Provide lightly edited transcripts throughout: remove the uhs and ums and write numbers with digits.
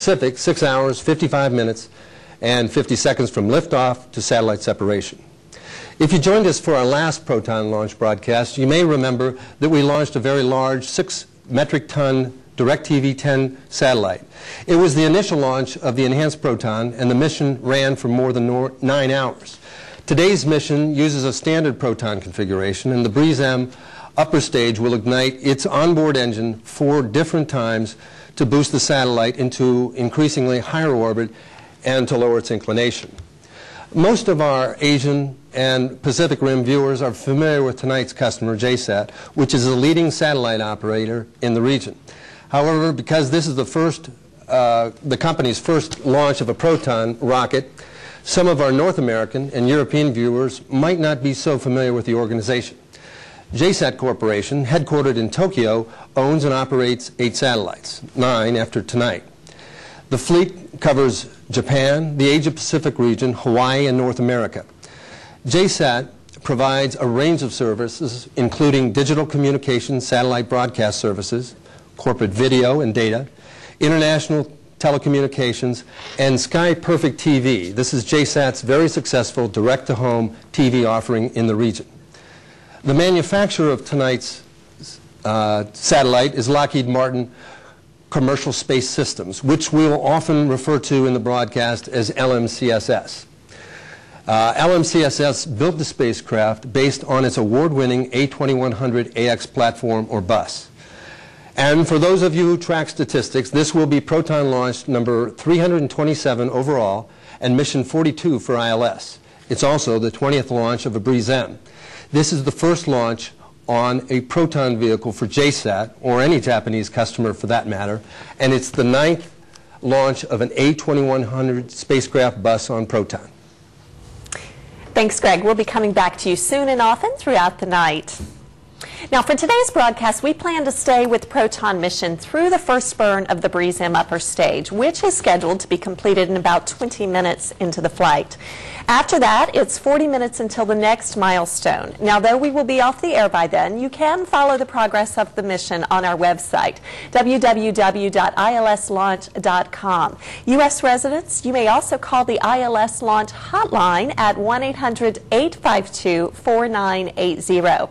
Pacific, 6 hours, 55 minutes, and 50 seconds from liftoff to satellite separation. If you joined us for our last Proton launch broadcast, you may remember that we launched a very large 6 metric ton DirecTV 10 satellite. It was the initial launch of the enhanced Proton, and the mission ran for more than 9 hours. Today's mission uses a standard Proton configuration, and the Breeze-M upper stage will ignite its onboard engine 4 different times to boost the satellite into increasingly higher orbit and to lower its inclination. Most of our Asian and Pacific Rim viewers are familiar with tonight's customer, JSAT, which is a leading satellite operator in the region. However, because this is the company's first launch of a Proton rocket, some of our North American and European viewers might not be so familiar with the organization. JSAT Corporation, headquartered in Tokyo, owns and operates 8 satellites, 9 after tonight. The fleet covers Japan, the Asia-Pacific region, Hawaii, and North America. JSAT provides a range of services, including digital communication, satellite broadcast services, corporate video and data, international telecommunications, and Sky Perfect TV. This is JSAT's very successful direct-to-home TV offering in the region. The manufacturer of tonight's satellite is Lockheed Martin Commercial Space Systems, which we will often refer to in the broadcast as LMCSS. LMCSS built the spacecraft based on its award-winning A2100AX platform or bus. And for those of you who track statistics, this will be Proton launch number 327 overall and mission 42 for ILS. It's also the 20th launch of a Breeze-M. This is the first launch on a Proton vehicle for JSAT, or any Japanese customer for that matter, and it's the 9th launch of an A2100 spacecraft bus on Proton. Thanks, Greg. We'll be coming back to you soon and often throughout the night. Now, for today's broadcast, we plan to stay with Proton mission through the first burn of the Breeze-M upper stage, which is scheduled to be completed in about 20 minutes into the flight. After that, it's 40 minutes until the next milestone. Now, though we will be off the air by then, you can follow the progress of the mission on our website, www.ilslaunch.com. U.S. residents, you may also call the ILS Launch hotline at 1-800-852-4980.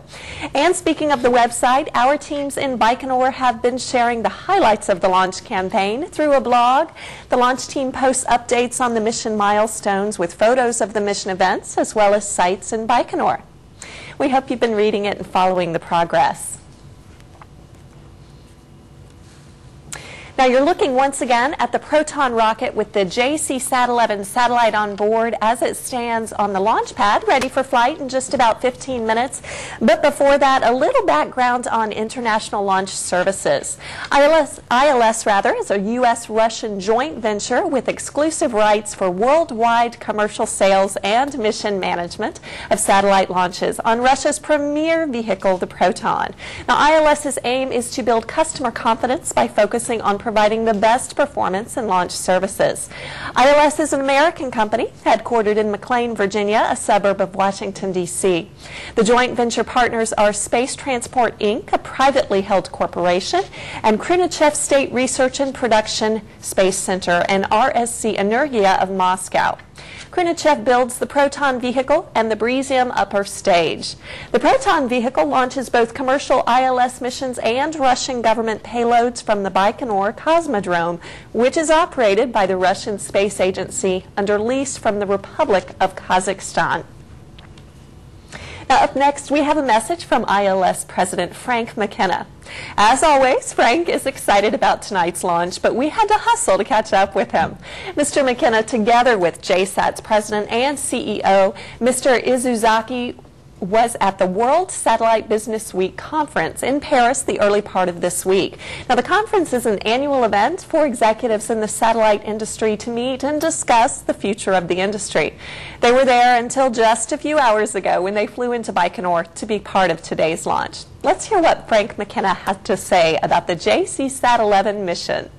And speaking of the website, our teams in Baikonur have been sharing the highlights of the launch campaign through a blog. The launch team posts updates on the mission milestones with photos of the mission events as well as sites in Baikonur. We hope you've been reading it and following the progress. Now you're looking once again at the Proton rocket with the JC-SAT-11 satellite on board as it stands on the launch pad, ready for flight in just about 15 minutes. But before that, a little background on international launch services. ILS is a U.S.-Russian joint venture with exclusive rights for worldwide commercial sales and mission management of satellite launches on Russia's premier vehicle, the Proton. Now ILS's aim is to build customer confidence by focusing on providing the best performance in launch services. ILS is an American company headquartered in McLean, Virginia, a suburb of Washington, D.C. The joint venture partners are Space Transport, Inc., a privately held corporation, and Khrushchev State Research and Production Space Center and RSC Energia of Moscow. Khrushchev builds the Proton vehicle and the Breeze-M upper stage. The Proton vehicle launches both commercial ILS missions and Russian government payloads from the Baikonur Cosmodrome, which is operated by the Russian Space Agency under lease from the Republic of Kazakhstan. Now, up next, we have a message from ILS President Frank McKenna. As always, Frank is excited about tonight's launch, but we had to hustle to catch up with him. Mr. McKenna, together with JSAT's president and CEO, Mr. Izuzaki, was at the World Satellite Business Week conference in Paris the early part of this week. Now, the conference is an annual event for executives in the satellite industry to meet and discuss the future of the industry. They were there until just a few hours ago when they flew into Baikonur to be part of today's launch. Let's hear what Frank McKenna had to say about the JC-SAT-11 mission.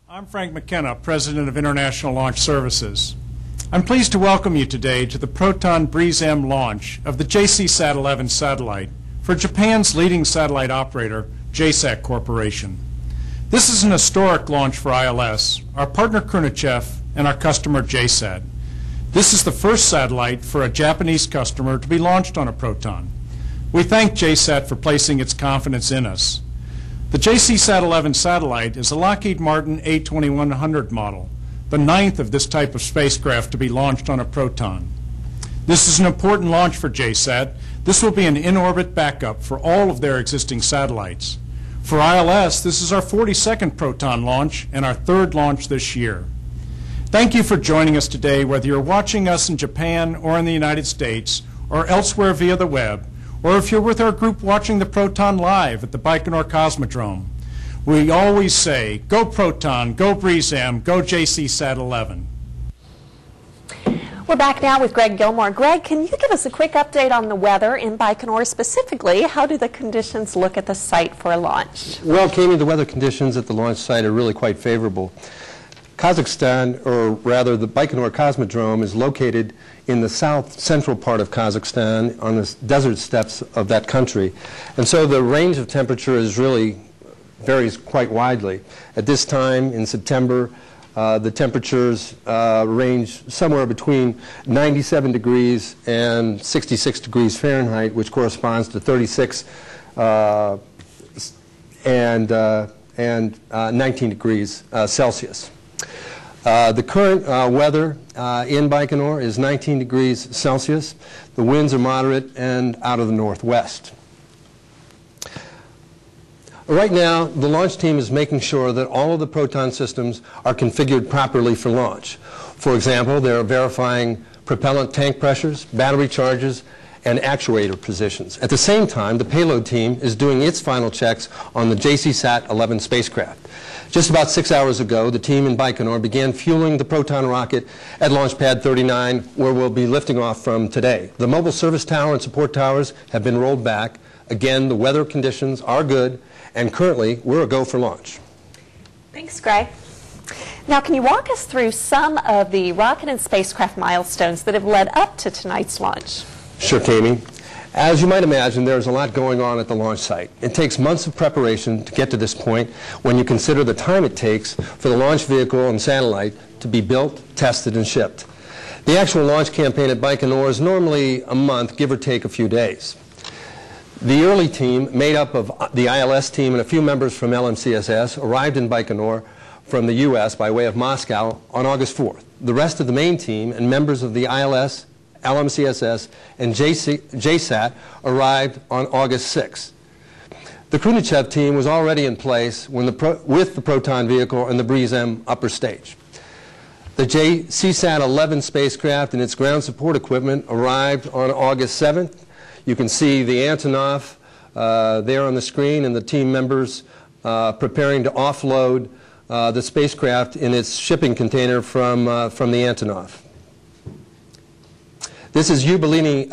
I'm Frank McKenna, President of International Launch Services. I'm pleased to welcome you today to the Proton Breeze-M launch of the JC-SAT-11 satellite for Japan's leading satellite operator, JSAT Corporation. This is an historic launch for ILS, our partner Khrunichev, and our customer JSAT. This is the first satellite for a Japanese customer to be launched on a Proton. We thank JSAT for placing its confidence in us. The JCSat-11 satellite is a Lockheed Martin A2100 model, the 9th of this type of spacecraft to be launched on a Proton. This is an important launch for JSAT. This will be an in-orbit backup for all of their existing satellites. For ILS, this is our 42nd Proton launch and our 3rd launch this year. Thank you for joining us today, whether you're watching us in Japan or in the United States or elsewhere via the web, or if you're with our group watching the Proton live at the Baikonur Cosmodrome. We always say, go Proton, go BreezeM, go JCSat-11. We're back now with Greg Gilmore. Greg, can you give us a quick update on the weather in Baikonur specifically? How do the conditions look at the site for a launch? Well, Kami, the weather conditions at the launch site are really quite favorable. Kazakhstan, or rather the Baikonur Cosmodrome, is located in the south-central part of Kazakhstan on the desert steppes of that country. And so the range of temperature varies quite widely. At this time in September, the temperatures range somewhere between 97 degrees and 66 degrees Fahrenheit, which corresponds to 36 and 19 degrees Celsius. The current weather in Baikonur is 19 degrees Celsius. The winds are moderate and out of the northwest. Right now, the launch team is making sure that all of the Proton systems are configured properly for launch. For example, they're verifying propellant tank pressures, battery charges, and actuator positions. At the same time, the payload team is doing its final checks on the JCSat-11 spacecraft. Just about 6 hours ago, the team in Baikonur began fueling the Proton rocket at Launch Pad 39, where we'll be lifting off from today. The mobile service tower and support towers have been rolled back. Again, the weather conditions are good, and currently, we're a go for launch. Thanks, Greg. Now, can you walk us through some of the rocket and spacecraft milestones that have led up to tonight's launch? Sure, Kami. As you might imagine, there's a lot going on at the launch site. It takes months of preparation to get to this point when you consider the time it takes for the launch vehicle and satellite to be built, tested, and shipped. The actual launch campaign at Baikonur is normally a month, give or take a few days. The early team, made up of the ILS team and a few members from LMCSS, arrived in Baikonur from the U.S. by way of Moscow on August 4th. The rest of the main team and members of the ILS, LMCSS, and JSAT arrived on August 6th. The Khrunichev team was already in place with the Proton vehicle and the BreezeM upper stage. The JCSat-11 spacecraft and its ground support equipment arrived on August 7th. You can see the Antonov there on the screen and the team members preparing to offload the spacecraft in its shipping container from the Antonov. This is Yubilini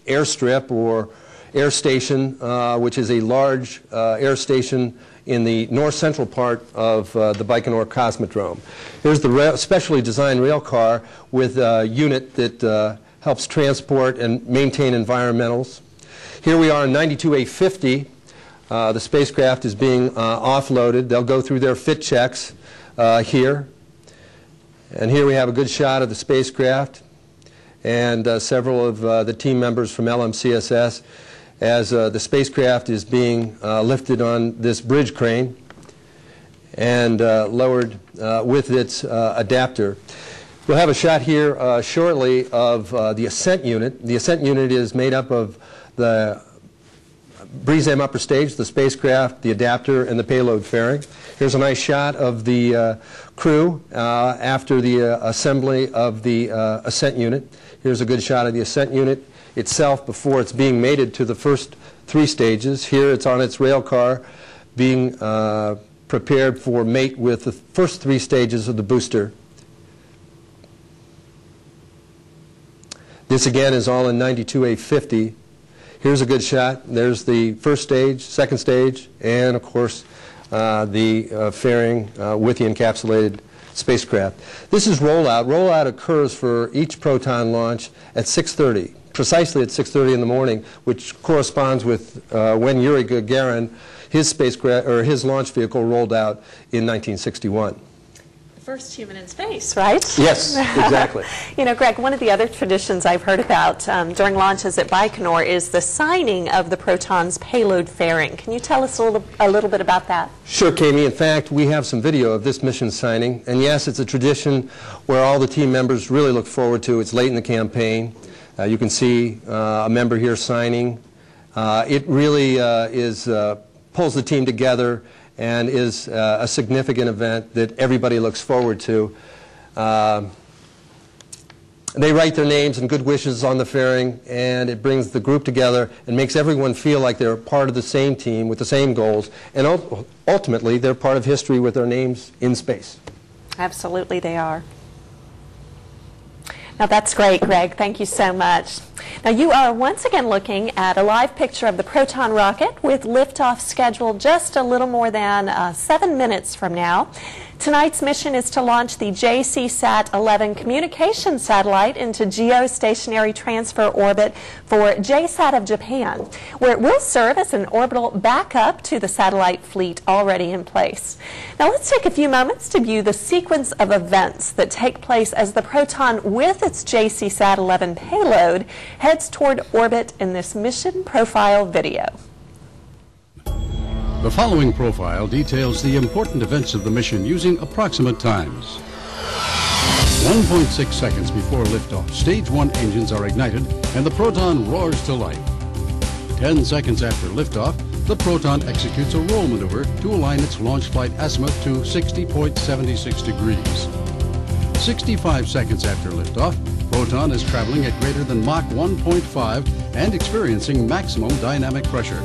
Airstrip or Air Station, which is a large air station in the north-central part of the Baikonur Cosmodrome. Here's the specially designed rail car with a unit that helps transport and maintain environmentals. Here we are in 92A50. The spacecraft is being offloaded. They'll go through their fit checks here. And here we have a good shot of the spacecraft and several of the team members from LMCSS as the spacecraft is being lifted on this bridge crane and lowered with its adapter. We'll have a shot here shortly of the ascent unit. The ascent unit is made up of the BreezeM upper stage, the spacecraft, the adapter, and the payload fairing. Here's a nice shot of the crew after the assembly of the ascent unit. Here's a good shot of the ascent unit itself before it's being mated to the first 3 stages. Here it's on its rail car being prepared for mate with the first 3 stages of the booster. This again is all in 92A50. Here's a good shot. There's the first stage, second stage, and of course the fairing with the encapsulated spacecraft. This is rollout. Rollout occurs for each Proton launch at 6:30, precisely at 6:30 in the morning, which corresponds with when Yuri Gagarin his launch vehicle rolled out in 1961. First human in space, right? Yes, exactly. You know, Greg, one of the other traditions I've heard about during launches at Baikonur is the signing of the Proton's payload fairing. Can you tell us a little bit about that? Sure, Kami. In fact, we have some video of this mission signing. And yes, it's a tradition where all the team members really look forward to. It's late in the campaign. You can see a member here signing. It really pulls the team together and is a significant event that everybody looks forward to. They write their names and good wishes on the fairing, and it brings the group together and makes everyone feel like they're part of the same team with the same goals, and ultimately they're part of history with their names in space. Absolutely they are. Now that's great, Greg. Thank you so much. Now you are once again looking at a live picture of the Proton rocket with liftoff scheduled just a little more than 7 minutes from now. Tonight's mission is to launch the JCSat-11 communication satellite into geostationary transfer orbit for JSAT of Japan, where it will serve as an orbital backup to the satellite fleet already in place. Now let's take a few moments to view the sequence of events that take place as the Proton with its JCSat-11 payload heads toward orbit in this mission profile video. The following profile details the important events of the mission using approximate times. 1.6 seconds before liftoff, Stage 1 engines are ignited and the Proton roars to life. 10 seconds after liftoff, the Proton executes a roll maneuver to align its launch flight azimuth to 60.76 degrees. 65 seconds after liftoff, Proton is traveling at greater than Mach 1.5 and experiencing maximum dynamic pressure.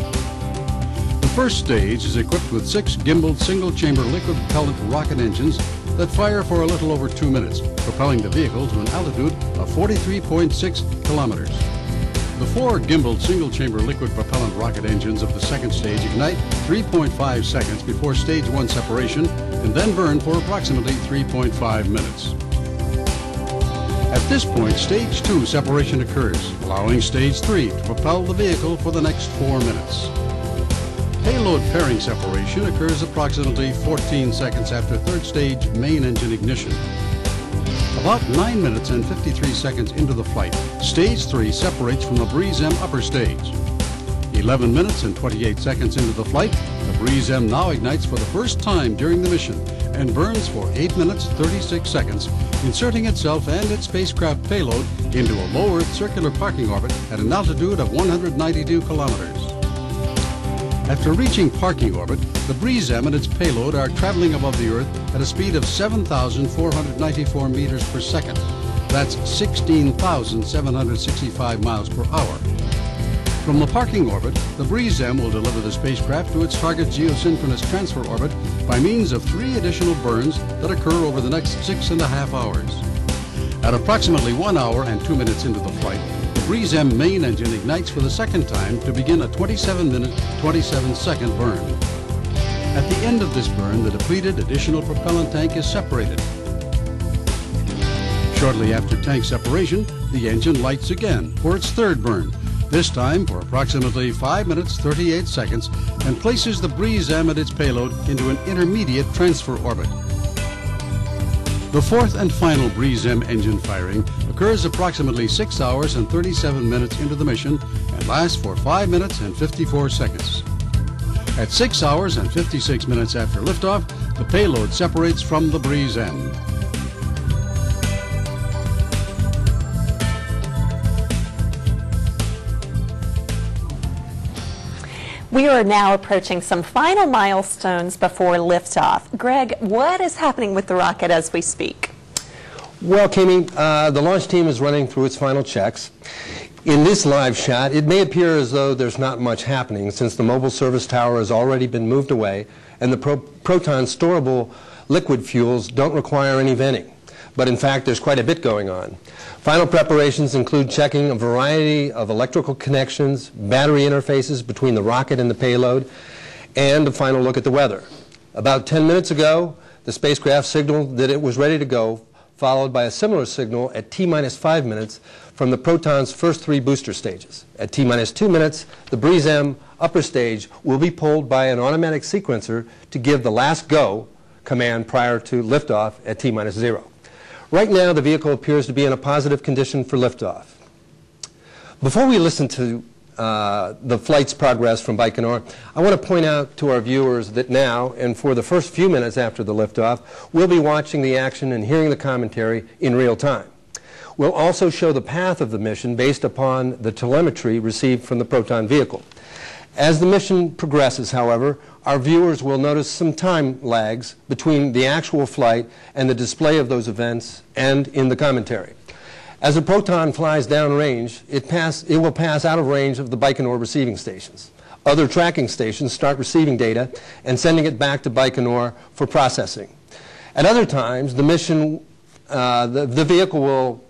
The first stage is equipped with 6 gimbaled single-chamber liquid propellant rocket engines that fire for a little over 2 minutes, propelling the vehicle to an altitude of 43.6 kilometers. The 4 gimbaled single-chamber liquid propellant rocket engines of the second stage ignite 3.5 seconds before Stage 1 separation and then burn for approximately 3.5 minutes. At this point, Stage 2 separation occurs, allowing Stage 3 to propel the vehicle for the next 4 minutes. Payload fairing separation occurs approximately 14 seconds after third stage main engine ignition. About 9 minutes and 53 seconds into the flight, Stage 3 separates from the Breeze-M upper stage. 11 minutes and 28 seconds into the flight, the Breeze-M now ignites for the first time during the mission and burns for 8 minutes 36 seconds, inserting itself and its spacecraft payload into a low Earth circular parking orbit at an altitude of 192 kilometers. After reaching parking orbit, the Breeze-M and its payload are traveling above the Earth at a speed of 7,494 meters per second. That's 16,765 miles per hour. From the parking orbit, the Breeze-M will deliver the spacecraft to its target geosynchronous transfer orbit by means of 3 additional burns that occur over the next 6.5 hours. At approximately 1 hour and 2 minutes into the flight, the Breeze-M main engine ignites for the second time to begin a 27-minute, 27-second burn. At the end of this burn, the depleted additional propellant tank is separated. Shortly after tank separation, the engine lights again for its third burn, this time for approximately 5 minutes 38 seconds, and places the Breeze-M and its payload into an intermediate transfer orbit. The fourth and final Breeze-M engine firing occurs approximately 6 hours and 37 minutes into the mission and lasts for 5 minutes and 54 seconds. At 6 hours and 56 minutes after liftoff, the payload separates from the Breeze-M. We are now approaching some final milestones before liftoff. Greg, what is happening with the rocket as we speak? Well, Kami, the launch team is running through its final checks. In this live shot, it may appear as though there's not much happening since the mobile service tower has already been moved away and the Proton storable liquid fuels don't require any venting. But in fact, there's quite a bit going on. Final preparations include checking a variety of electrical connections, battery interfaces between the rocket and the payload, and a final look at the weather. About 10 minutes ago, the spacecraft signaled that it was ready to go followed by a similar signal at T-minus 5 minutes from the Proton's first 3 booster stages. At T-minus 2 minutes, the Breeze-M upper stage will be pulled by an automatic sequencer to give the last go command prior to liftoff at T-minus 0. Right now, the vehicle appears to be in a positive condition for liftoff. Before we listen to the flight's progress from Baikonur, I want to point out to our viewers that now, and for the first few minutes after the liftoff, we'll be watching the action and hearing the commentary in real time. We'll also show the path of the mission based upon the telemetry received from the Proton vehicle. As the mission progresses, however, our viewers will notice some time lags between the actual flight and the display of those events and in the commentary. As the Proton flies downrange, it will pass out of range of the Baikonur receiving stations. Other tracking stations start receiving data and sending it back to Baikonur for processing. At other times, the vehicle will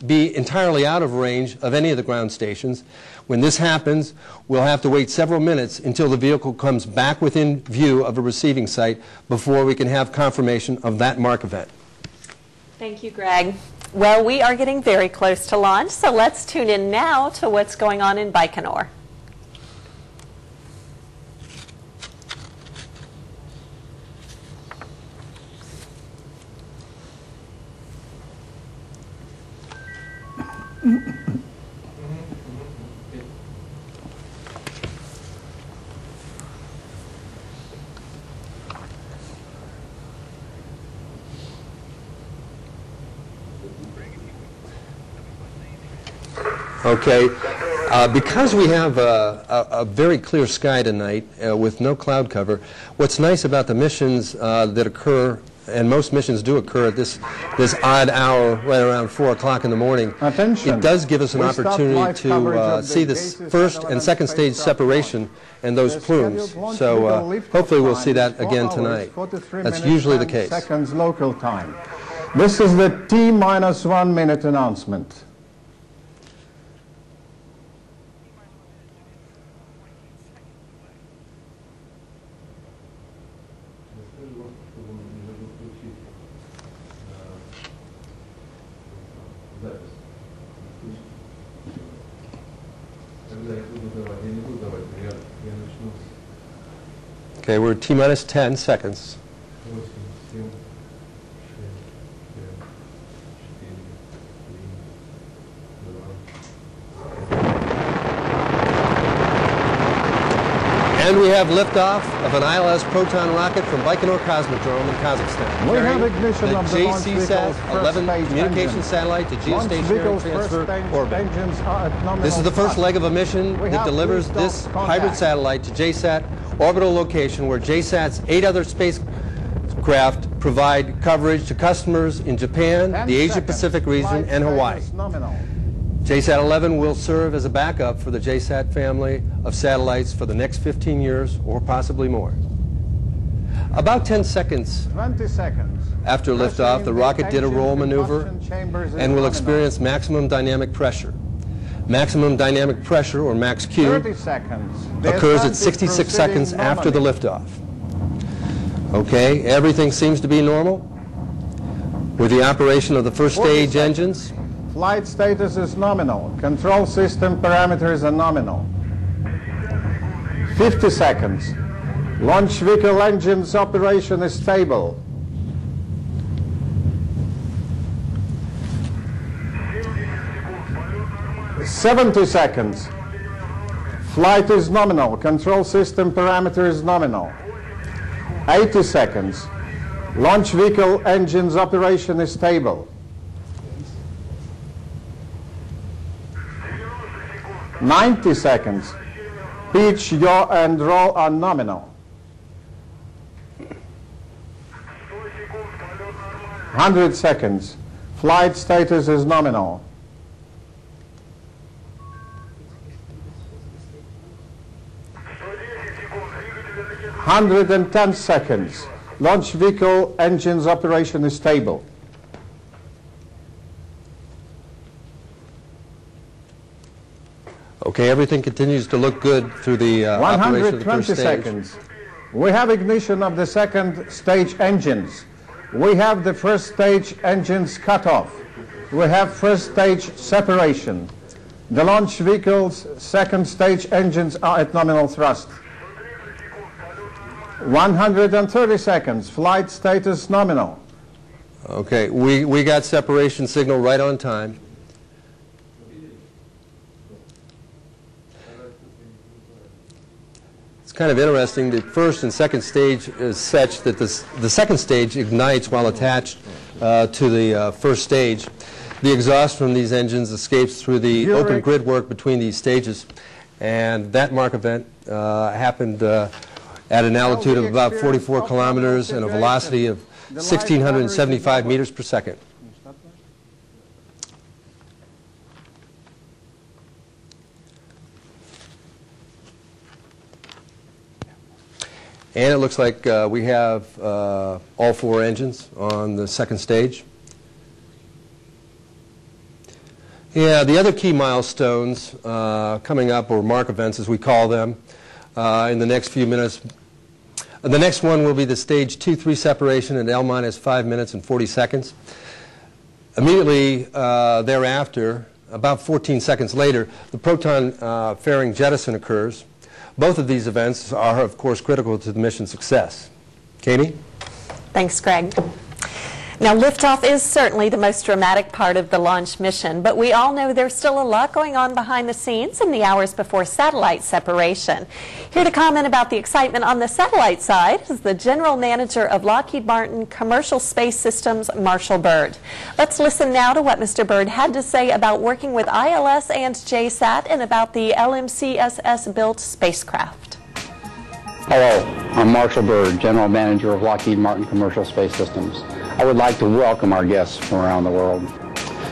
be entirely out of range of any of the ground stations. When this happens, we'll have to wait several minutes until the vehicle comes back within view of a receiving site before we can have confirmation of that mark event. Thank you, Greg. Well, we are getting very close to launch, so let's tune in now to what's going on in Baikonur. Okay, because we have a very clear sky tonight with no cloud cover, what's nice about the missions that occur, and most missions do occur at this odd hour right around 4 o'clock in the morning, it does give us an opportunity to see this first and second stage separation and those plumes. So hopefully we'll see that again tonight. That's usually the case. Seconds local time. This is the T-minus 1 minute announcement. Okay, we're at T-minus 10 seconds. And we have liftoff of an ILS Proton rocket from Baikonur Cosmodrome in Kazakhstan. We have ignition the of the JCSat-11 communication satellite to geostationary transfer orbit. This is the first leg of a mission that delivers this hybrid satellite to JSAT orbital location, where JSAT's 8 other spacecraft provide coverage to customers in Japan, the Asia-Pacific region, and Hawaii. JSAT-11 will serve as a backup for the JSAT family of satellites for the next 15 years or possibly more. About 10 seconds after liftoff, the rocket did a roll maneuver and will experience maximum dynamic pressure. Maximum dynamic pressure, or max Q, occurs at 66 seconds after the liftoff. Okay, everything seems to be normal with the operation of the first stage engines. Flight status is nominal. Control system parameters are nominal. 50 seconds. Launch vehicle engines operation is stable. 70 seconds. Flight is nominal. Control system parameter is nominal. 80 seconds. Launch vehicle engines operation is stable. 90 seconds. Pitch, yaw, and roll are nominal. 100 seconds. Flight status is nominal. 110 seconds. Launch vehicle engines operation is stable. Okay, everything continues to look good through the operation of the first 120 stage. seconds. We have ignition of the second stage engines. We have the first stage engines cut off. We have first stage separation. The launch vehicle's second stage engines are at nominal thrust. 130 seconds, flight status nominal. Okay, we got separation signal right on time. It's kind of interesting. The first and second stage is such that the second stage ignites while attached to the first stage. The exhaust from these engines escapes through the open grid work between these stages, and that mark event happened at an altitude of about 44 kilometers and a velocity of 1,675 meters per second. And it looks like we have all four engines on the second stage. Yeah, the other key milestones coming up, or mark events as we call them, in the next few minutes. The next one will be the stage 2-3 separation at L minus 5 minutes and 40 seconds. Immediately thereafter, about 14 seconds later, the Proton fairing jettison occurs. Both of these events are, of course, critical to the mission success. Katie? Thanks, Greg. Now, liftoff is certainly the most dramatic part of the launch mission, but we all know there's still a lot going on behind the scenes in the hours before satellite separation. Here to comment about the excitement on the satellite side is the General Manager of Lockheed Martin Commercial Space Systems, Marshall Byrd. Let's listen now to what Mr. Byrd had to say about working with ILS and JSAT and about the LMCSS-built spacecraft. Hello, I'm Marshall Byrd, General Manager of Lockheed Martin Commercial Space Systems. I would like to welcome our guests from around the world.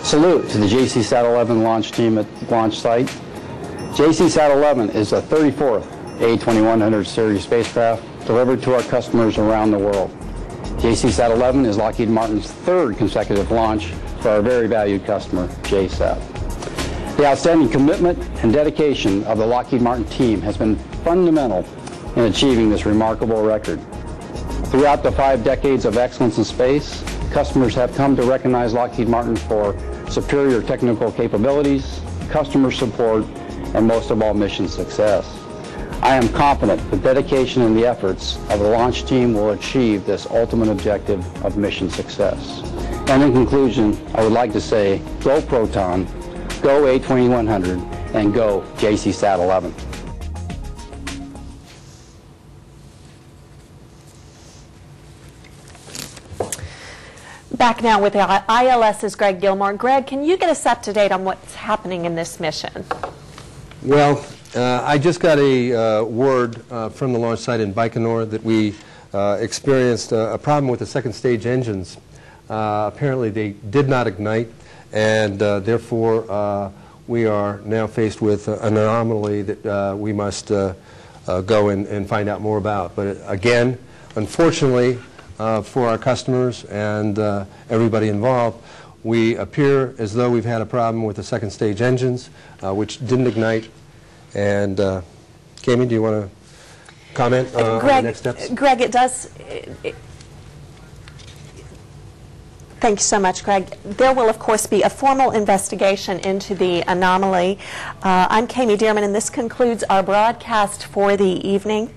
Salute to the JCSat-11 launch team at the launch site. JCSat-11 is the 34th A2100 series spacecraft delivered to our customers around the world. JCSat-11 is Lockheed Martin's third consecutive launch for our very valued customer, JSAT. The outstanding commitment and dedication of the Lockheed Martin team has been fundamental in achieving this remarkable record. Throughout the 5 decades of excellence in space, customers have come to recognize Lockheed Martin for superior technical capabilities, customer support, and most of all, mission success. I am confident the dedication and the efforts of the launch team will achieve this ultimate objective of mission success. And in conclusion, I would like to say, go Proton, go A2100, and go JCSat-11. Back now with ILS's Greg Gilmore. Greg, can you get us up to date on what's happening in this mission? Well, I just got a word from the launch site in Baikonur that we experienced a problem with the second stage engines. Apparently they did not ignite, and therefore we are now faced with an anomaly that we must go and find out more about. But again, unfortunately, for our customers and everybody involved, we appear as though we've had a problem with the second stage engines, which didn't ignite. And Kami, do you want to comment on the next steps? Greg, it does. Thank you so much, Greg. There will, of course, be a formal investigation into the anomaly. I'm Kami Dearman, and this concludes our broadcast for the evening.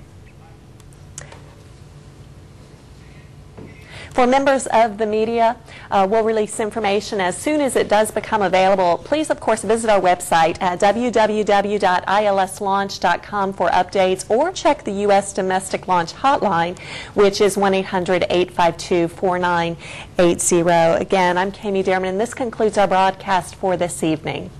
For members of the media, we'll release information as soon as it does become available. Please, of course, visit our website at www.ilslaunch.com for updates, or check the U.S. Domestic Launch Hotline, which is 1-800-852-4980. Again, I'm Kami Dearman, and this concludes our broadcast for this evening.